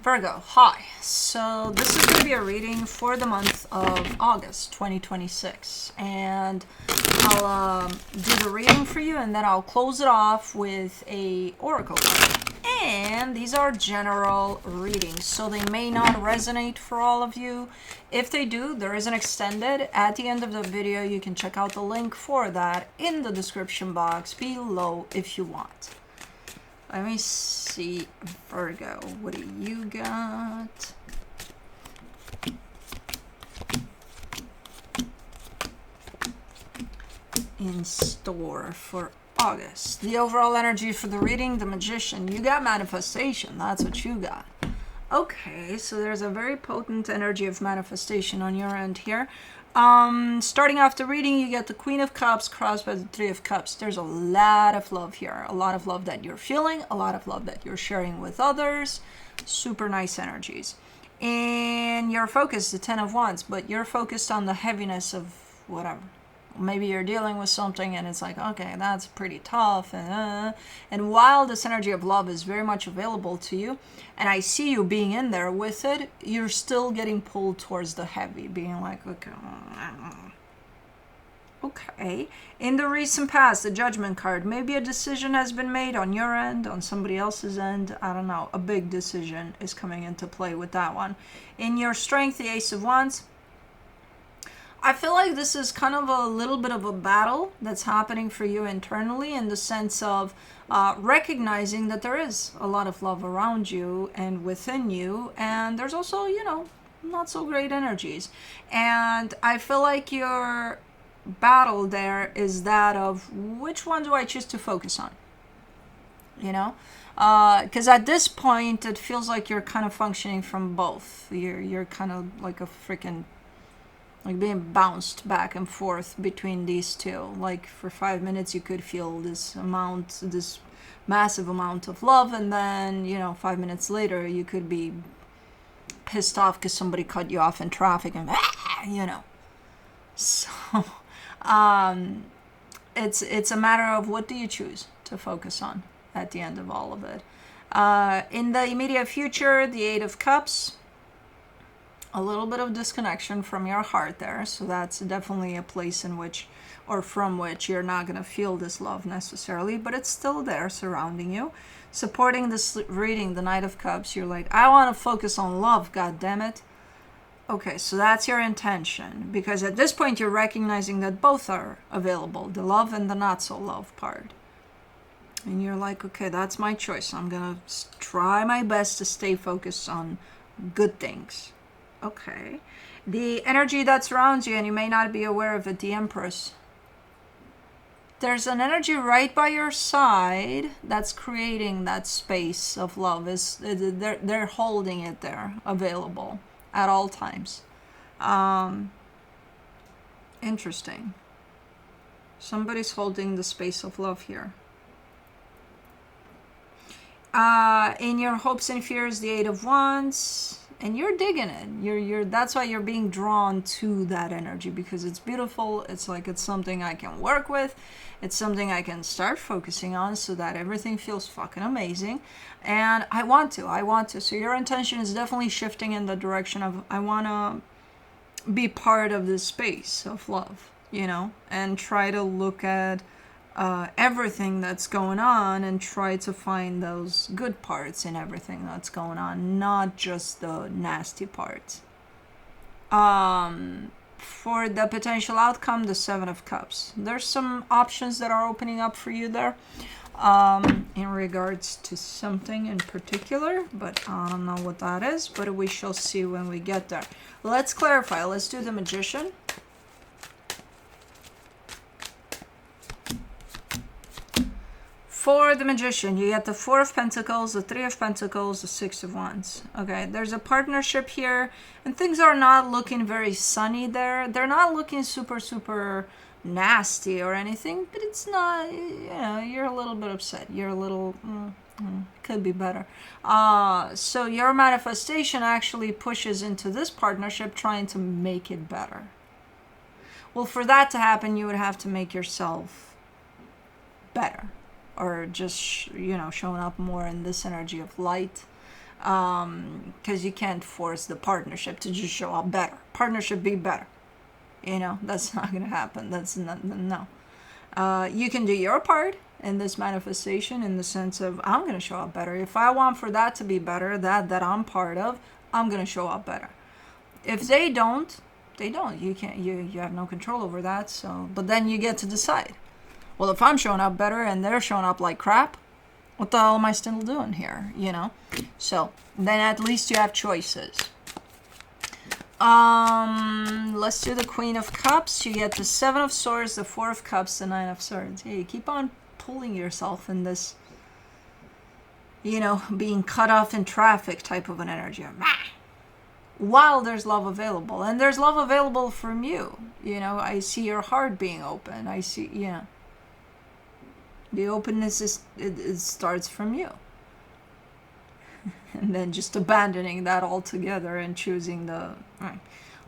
Virgo, hi. So this is going to be a reading for the month of August 2026. And I'll do the reading for you and then I'll close it off with a oracle card. And these are general readings, so they may not resonate for all of you. If they do, there is an extended. At the end of the video, you can check out the link for that in the description box below if you want. Let me see, Virgo, what do you got? In store for August. The overall energy for the reading, the Magician. You got manifestation, that's what you got. Okay, so there's a very potent energy of manifestation on your end here. Starting off the reading, you get the Queen of Cups crossed by the Three of Cups. There's a lot of love here. A lot of love that you're feeling. A lot of love that you're sharing with others. Super nice energies. And you're focused, the Ten of Wands, but you're focused on the heaviness of whatever. Maybe you're dealing with something and it's like, okay, that's pretty tough. And while this energy of love is very much available to you, and I see you being in there with it, you're still getting pulled towards the heavy, being like, okay. Okay. In the recent past, the Judgment card, maybe a decision has been made on your end, on somebody else's end. I don't know. A big decision is coming into play with that one. In your Strength, the Ace of Wands. I feel like this is kind of a little bit of a battle that's happening for you internally, in the sense of recognizing that there is a lot of love around you and within you, and there's also, you know, not so great energies. And I feel like your battle there is that of which one do I choose to focus on, you know? Because at this point it feels like you're kind of functioning from both. You're kind of like a freaking, like being bounced back and forth between these two. Like for 5 minutes you could feel this massive amount of love, and then, you know, 5 minutes later you could be pissed off because somebody cut you off in traffic and you know. So it's a matter of what do you choose to focus on at the end of all of it. In the immediate future, the Eight of Cups. A little bit of disconnection from your heart there, so that's definitely a place in which, or from which, you're not going to feel this love necessarily, but it's still there surrounding you. Supporting this reading, the Knight of Cups, you're like, I want to focus on love, god damn it. Okay, so that's your intention, because at this point you're recognizing that both are available, the love and the not so love part. And you're like, okay, that's my choice. I'm going to try my best to stay focused on good things. Okay. The energy that surrounds you, and you may not be aware of it, the Empress. There's an energy right by your side that's creating that space of love. They're holding it there, available at all times. Interesting. Somebody's holding the space of love here. In your hopes and fears, the Eight of Wands. And you're digging it. That's why you're being drawn to that energy, because it's beautiful. It's like, it's something I can work with. It's something I can start focusing on so that everything feels fucking amazing. And I want to. So your intention is definitely shifting in the direction of, I want to be part of this space of love, you know, and try to look at everything that's going on and try to find those good parts in everything that's going on, not just the nasty parts. For the potential outcome, the Seven of Cups. There's some options that are opening up for you there in regards to something in particular, but I don't know what that is, but we shall see when we get there. Let's clarify. Let's do the Magician. For the Magician, you get the Four of Pentacles, the Three of Pentacles, the Six of Wands. Okay, there's a partnership here, and things are not looking very sunny there. They're not looking super, super nasty or anything, but it's not, you know, you're a little bit upset. You're a little, could be better. So your manifestation actually pushes into this partnership, trying to make it better. Well, for that to happen, you would have to make yourself better. Or just, you know, showing up more in this energy of light. because you can't force the partnership to just show up better. Partnership be better. That's not going to happen. That's not, no. You can do your part in this manifestation in the sense of, I'm going to show up better. If I want for that to be better, that I'm part of, I'm going to show up better. If they don't, they don't. You can't. You have no control over that. So, but then you get to decide. Well, if I'm showing up better and they're showing up like crap, what the hell am I still doing here? So then at least you have choices. Let's do the Queen of Cups. You get the Seven of Swords, the Four of Cups, the Nine of Swords. Hey, you keep on pulling yourself in this, being cut off in traffic type of an energy. While there's love available. And there's love available from you. I see your heart being open. I see, the openness it starts from you. And then just abandoning that altogether and choosing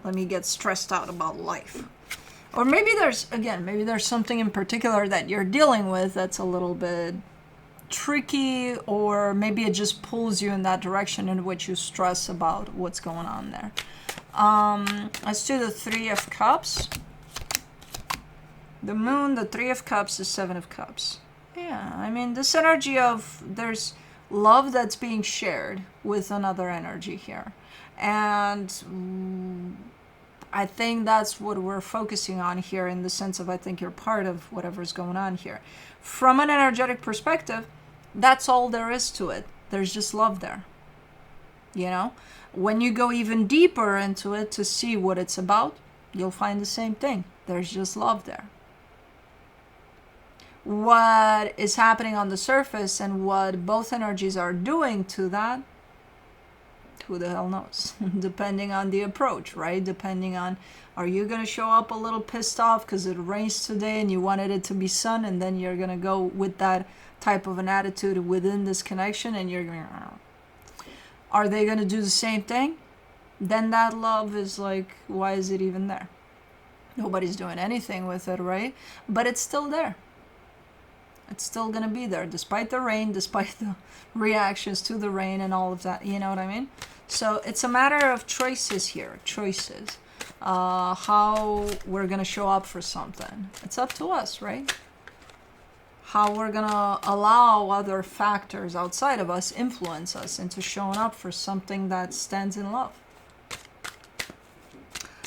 let me get stressed out about life. Or maybe there's something in particular that you're dealing with that's a little bit tricky, or maybe it just pulls you in that direction in which you stress about what's going on there. Let's do the Three of Cups. The Moon, the Three of Cups, the Seven of Cups. Yeah, this energy of there's love that's being shared with another energy here. And I think that's what we're focusing on here, in the sense of, I think you're part of whatever's going on here. From an energetic perspective, that's all there is to it. There's just love there. When you go even deeper into it to see what it's about, you'll find the same thing. There's just love there. What is happening on the surface and what both energies are doing to that, who the hell knows? Depending on the approach, right? Depending on, are you going to show up a little pissed off because it rains today and you wanted it to be sun, and then you're going to go with that type of an attitude within this connection, and you're going to, are they going to do the same thing? Then that love is like, why is it even there? Nobody's doing anything with it, right? But it's still there. It's still going to be there, despite the rain, despite the reactions to the rain and all of that. You know what I mean? So it's a matter of choices here. Choices. How we're going to show up for something. It's up to us, right? How we're going to allow other factors outside of us influence us into showing up for something that stands in love.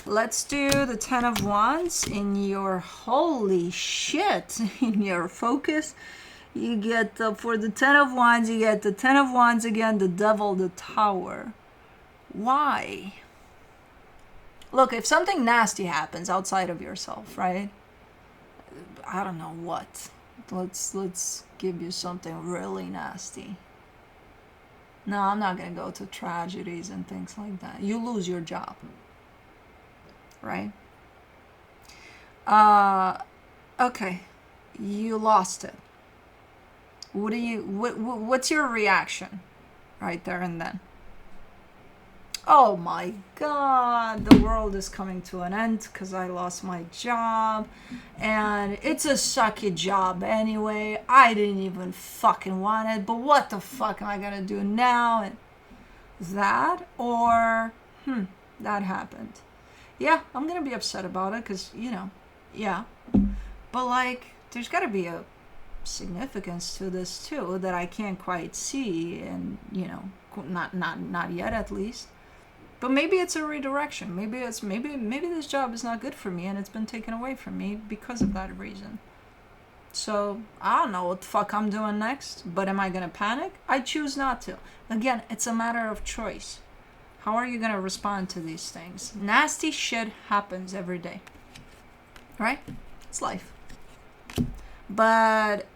Let's do the Ten of Wands. In your, holy shit, in your focus, you get, for the Ten of Wands, you get the Ten of Wands again, the Devil, the Tower. Why? Look, if something nasty happens outside of yourself, right? I don't know what. Let's give you something really nasty. No, I'm not going to go to tragedies and things like that. You lose your job. Right? Okay. You lost it. What's your reaction right there and then? Oh my God, the world is coming to an end because I lost my job, and it's a sucky job anyway. I didn't even fucking want it, but what the fuck am I gonna do now? And that, or that happened. Yeah, I'm gonna be upset about it because, yeah. But like, there's gotta be a significance to this too that I can't quite see, and not yet at least. But maybe it's a redirection. Maybe this job is not good for me and it's been taken away from me because of that reason. So I don't know what the fuck I'm doing next, but am I gonna panic? I choose not to. Again, it's a matter of choice. How are you gonna respond to these things? Nasty shit happens every day. Right? It's life. But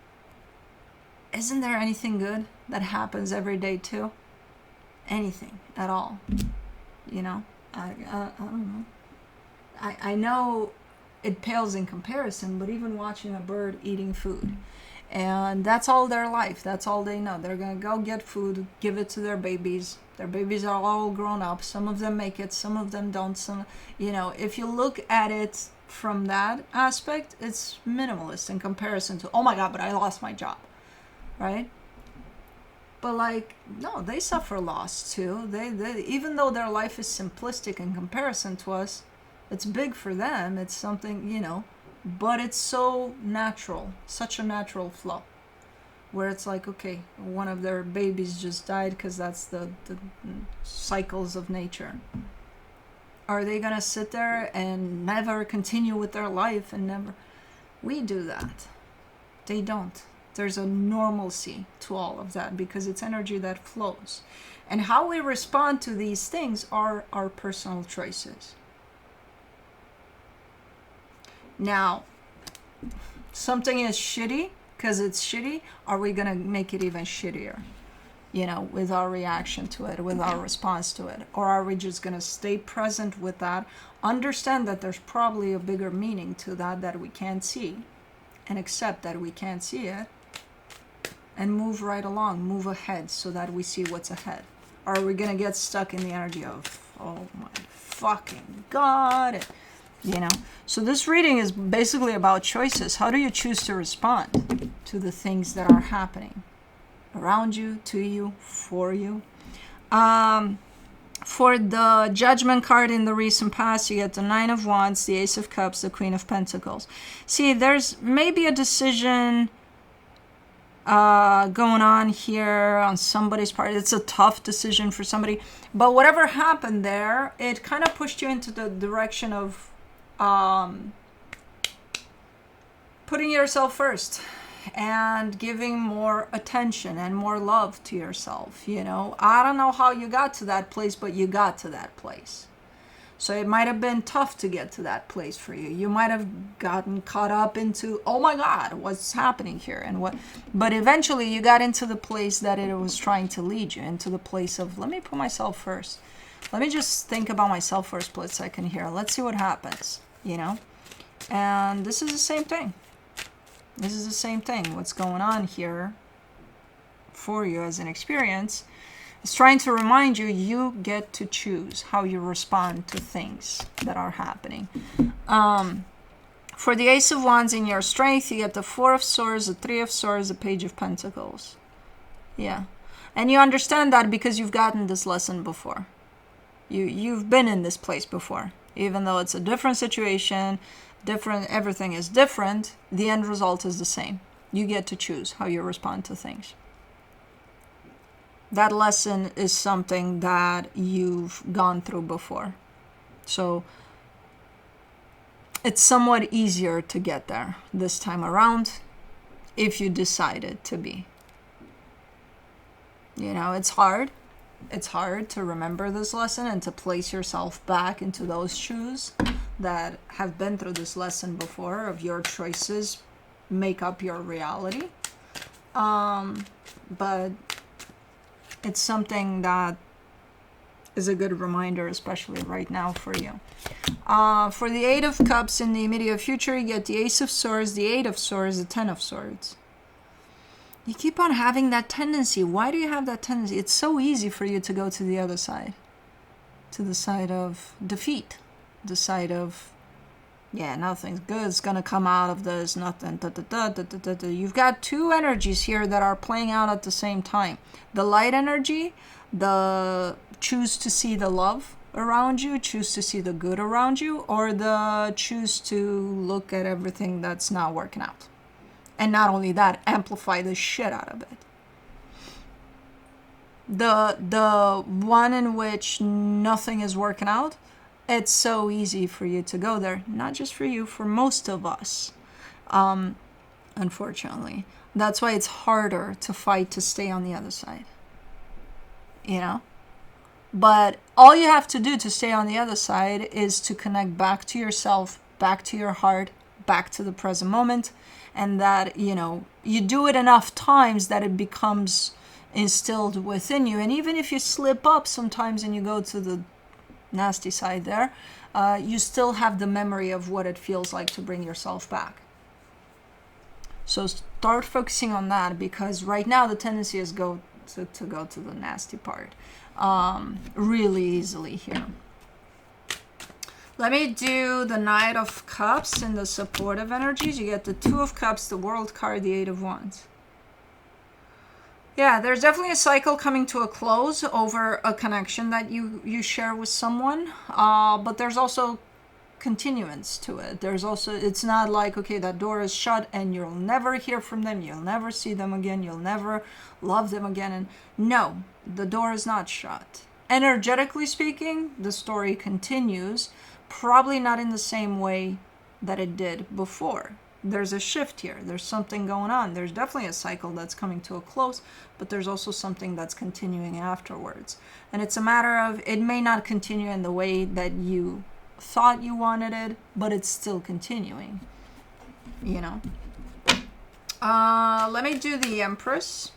isn't there anything good that happens every day too? Anything at all. I don't know. I know it pales in comparison, but even watching a bird eating food, and that's all their life, that's all they know. They're gonna go get food, give it to their babies. Their babies are all grown up. Some of them make it, some of them don't. If you look at it from that aspect, it's minimalist in comparison to, oh my God, but I lost my job, right? But like, no, they suffer loss too. They even though their life is simplistic in comparison to us, it's big for them. It's something, you know, but it's so natural, such a natural flow, where it's like, okay, one of their babies just died because that's the cycles of nature. Are they gonna sit there and never continue with their life and never? We do that. They don't. There's a normalcy to all of that because it's energy that flows. And how we respond to these things are our personal choices. Now, something is shitty because it's shitty. Are we going to make it even shittier? You know, with our reaction to it, with our response to it? Or are we just going to stay present with that? Understand that there's probably a bigger meaning to that we can't see. And accept that we can't see it. And move right along, move ahead so that we see what's ahead. Or are we going to get stuck in the energy of, oh my fucking God, you know? So this reading is basically about choices. How do you choose to respond to the things that are happening around you, to you, for you? For the Judgment card in the recent past, you get the Nine of Wands, the Ace of Cups, the Queen of Pentacles. See, there's maybe a decision going on here on somebody's part. It's a tough decision for somebody, but whatever happened there, it kind of pushed you into the direction of putting yourself first and giving more attention and more love to yourself. You know, I don't know how you got to that place, but you got to that place. So it might have been tough to get to that place for you. You might have gotten caught up into, oh my God, what's happening here? And what? But eventually you got into the place that it was trying to lead you, into the place of, let me put myself first. Let me just think about myself for a split second here. Let's see what happens, you know? And this is the same thing. This is the same thing. What's going on here for you as an experience is trying to remind you, you get to choose how you respond to things that are happening. For the Ace of Wands in your strength, you get the Four of Swords, the Three of Swords, the Page of Pentacles. Yeah. And you understand that because you've gotten this lesson before. You've been in this place before. Even though it's a different situation, different, everything is different, the end result is the same. You get to choose how you respond to things. That lesson is something that you've gone through before. So it's somewhat easier to get there this time around if you decided to be. You know, it's hard. It's hard to remember this lesson and to place yourself back into those shoes that have been through this lesson before of your choices make up your reality. But it's something that is a good reminder, especially right now for you. For the Eight of Cups in the immediate future, you get the Ace of Swords, the Eight of Swords, the Ten of Swords. You keep on having that tendency. Why do you have that tendency? It's so easy for you to go to the other side. To the side of defeat. The side of, yeah, nothing's good is going to come out of this. Nothing. You've got two energies here that are playing out at the same time. The light energy, the choose to see the love around you, choose to see the good around you, or the choose to look at everything that's not working out. And not only that, amplify the shit out of it. The one in which nothing is working out, it's so easy for you to go there. Not just for you, for most of us. Unfortunately. That's why it's harder to fight to stay on the other side. You know? But all you have to do to stay on the other side is to connect back to yourself, back to your heart, back to the present moment. And that, you know, you do it enough times that it becomes instilled within you. And even if you slip up sometimes and you go to the nasty side there, you still have the memory of what it feels like to bring yourself back. So start focusing on that, because right now the tendency is to go to the nasty part really easily here. Let me do the Knight of Cups and the supportive energies. You get the Two of Cups, the World card, the Eight of Wands. Yeah, there's definitely a cycle coming to a close over a connection that you share with someone. But there's also continuance to it. There's also, it's not like, okay, that door is shut and you'll never hear from them, you'll never see them again, you'll never love them again. And no, the door is not shut. Energetically speaking, the story continues, probably not in the same way that it did before. There's a shift here. There's something going on. There's definitely a cycle that's coming to a close, but there's also something that's continuing afterwards. And it's a matter of, it may not continue in the way that you thought you wanted it, but it's still continuing, you know. Let me do the Empress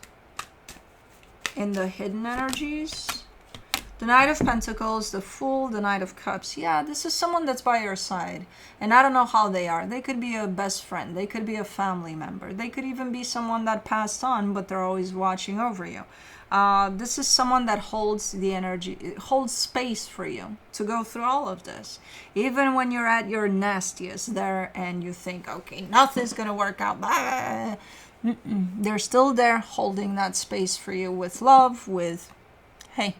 in the hidden energies. The Knight of Pentacles, the Fool, the Knight of Cups. Yeah, this is someone that's by your side. And I don't know how they are. They could be a best friend. They could be a family member. They could even be someone that passed on, but they're always watching over you. This is someone that holds the energy, holds space for you to go through all of this. Even when you're at your nastiest there and you think, okay, nothing's going to work out. They're still there holding that space for you with love, with, hey,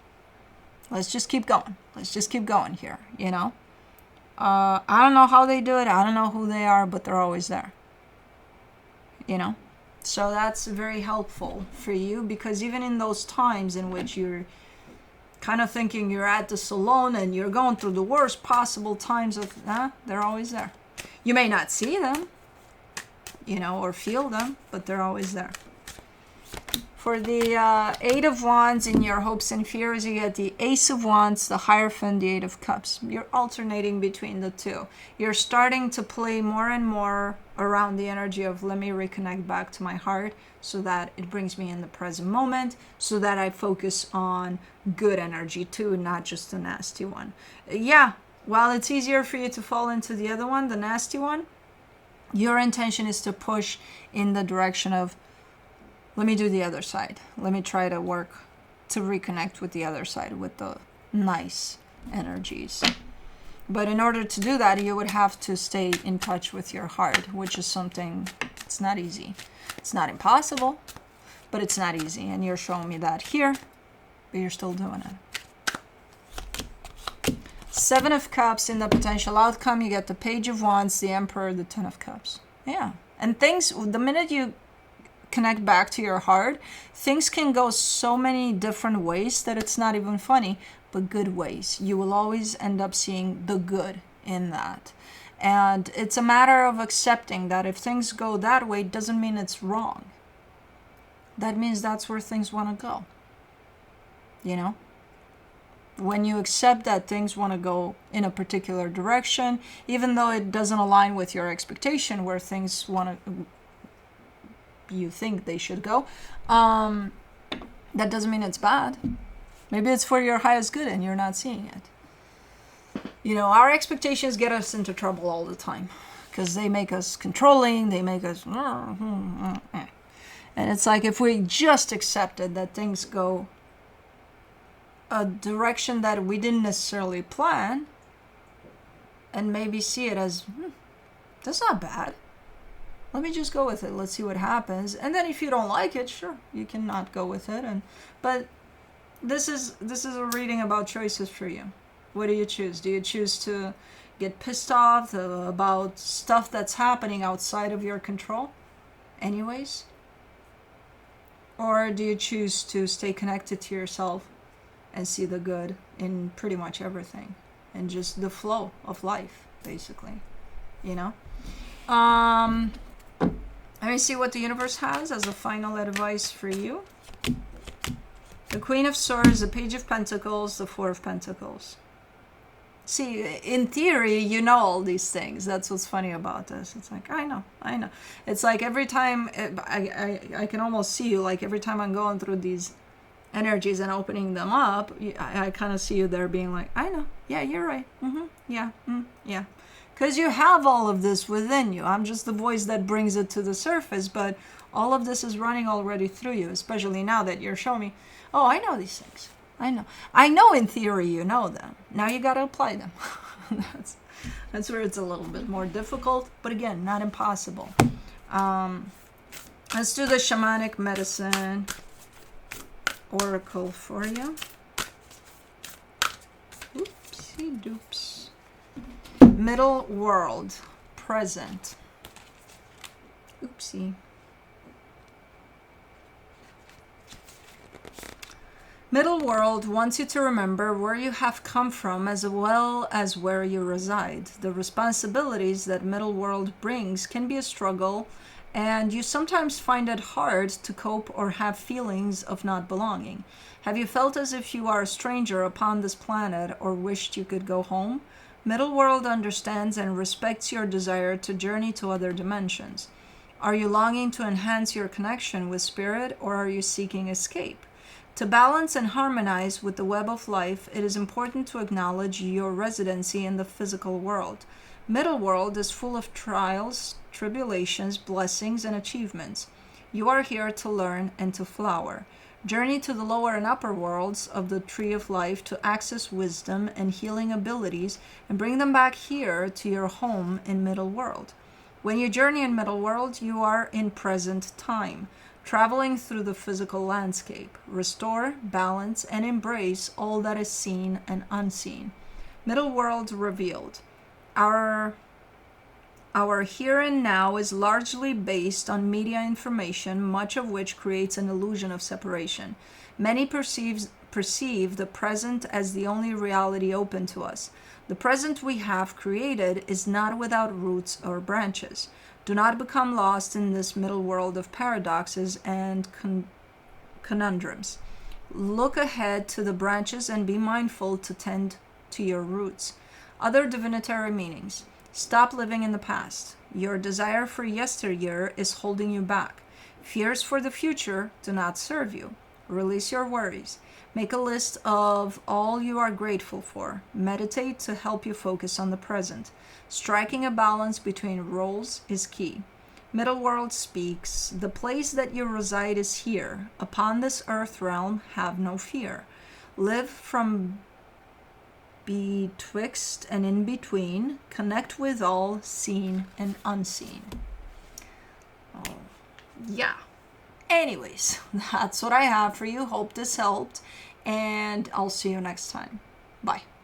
let's just keep going. Let's just keep going here, you know. I don't know how they do it. I don't know who they are, but they're always there, you know. So that's very helpful for you, because even in those times in which you're kind of thinking you're at this alone and you're going through the worst possible times of, they're always there. You may not see them, you know, or feel them, but they're always there. For the Eight of Wands in your hopes and fears, you get the Ace of Wands, the Hierophant, the Eight of Cups. You're alternating between the two. You're starting to play more and more around the energy of, let me reconnect back to my heart so that it brings me in the present moment, so that I focus on good energy too, not just the nasty one. Yeah, while it's easier for you to fall into the other one, the nasty one, your intention is to push in the direction of, let me do the other side. Let me try to work to reconnect with the other side, with the nice energies. But in order to do that, you would have to stay in touch with your heart, which is something, it's not easy. It's not impossible, but it's not easy. And you're showing me that here, but you're still doing it. Seven of Cups in the potential outcome. You get the Page of Wands, the Emperor, the Ten of Cups. Yeah. And things, the minute you connect back to your heart, things can go so many different ways that it's not even funny, but good ways. You will always end up seeing the good in that. And it's a matter of accepting that if things go that way, it doesn't mean it's wrong. That means that's where things want to go. You know? When you accept that things want to go in a particular direction, even though it doesn't align with your expectation where things want to, you think they should go, that doesn't mean it's bad. Maybe it's for your highest good and you're not seeing it. You know, our expectations get us into trouble all the time because they make us controlling, they make us, and it's like, if we just accepted that things go a direction that we didn't necessarily plan, and maybe see it as, that's not bad. Let me just go with it. Let's see what happens. And then if you don't like it, sure, you can not go with it. But this is a reading about choices for you. What do you choose? Do you choose to get pissed off about stuff that's happening outside of your control anyways? Or do you choose to stay connected to yourself and see the good in pretty much everything and just the flow of life, basically, you know? Let me see what the universe has as a final advice for you. The Queen of Swords, the Page of Pentacles, the Four of Pentacles. See, in theory, you know all these things. That's what's funny about this. It's like, I know. It's like every time, I can almost see you, like every time I'm going through these energies and opening them up, I kind of see you there being like, I know. Yeah, you're right. Yeah. Yeah. Because you have all of this within you. I'm just the voice that brings it to the surface, but all of this is running already through you, especially now that you're showing me, oh, I know these things. I know in theory you know them. Now you got to apply them. That's where it's a little bit more difficult, but again, not impossible. Let's do the shamanic medicine oracle for you. Oopsie doops. Middle world, present. Oopsie. Middle world wants you to remember where you have come from as well as where you reside. The responsibilities that middle world brings can be a struggle, and you sometimes find it hard to cope or have feelings of not belonging. Have you felt as if you are a stranger upon this planet or wished you could go home? Middle world understands and respects your desire to journey to other dimensions. Are you longing to enhance your connection with spirit, or are you seeking escape? To balance and harmonize with the web of life, it is important to acknowledge your residency in the physical world. Middle world is full of trials, tribulations, blessings, and achievements. You are here to learn and to flower. Journey to the lower and upper worlds of the tree of life to access wisdom and healing abilities and bring them back here to your home in middle world. When you journey in middle world, you are in present time, traveling through the physical landscape. Restore, balance, and embrace all that is seen and unseen. Middle world revealed. Our here and now is largely based on media information, much of which creates an illusion of separation. Many perceive the present as the only reality open to us. The present we have created is not without roots or branches. Do not become lost in this middle world of paradoxes and conundrums. Look ahead to the branches and be mindful to tend to your roots. Other divinatory meanings. Stop living in the past. Your desire for yesteryear is holding you back. Fears for the future do not serve you. Release your worries. Make a list of all you are grateful for. Meditate to help you focus on the present. Striking a balance between roles is key. Middle world speaks. The place that you reside is here. Upon this earth realm, have no fear. Live from betwixt and in between. Connect with all seen and unseen. Oh, yeah. Anyways, that's what I have for you. Hope this helped, and I'll see you next time.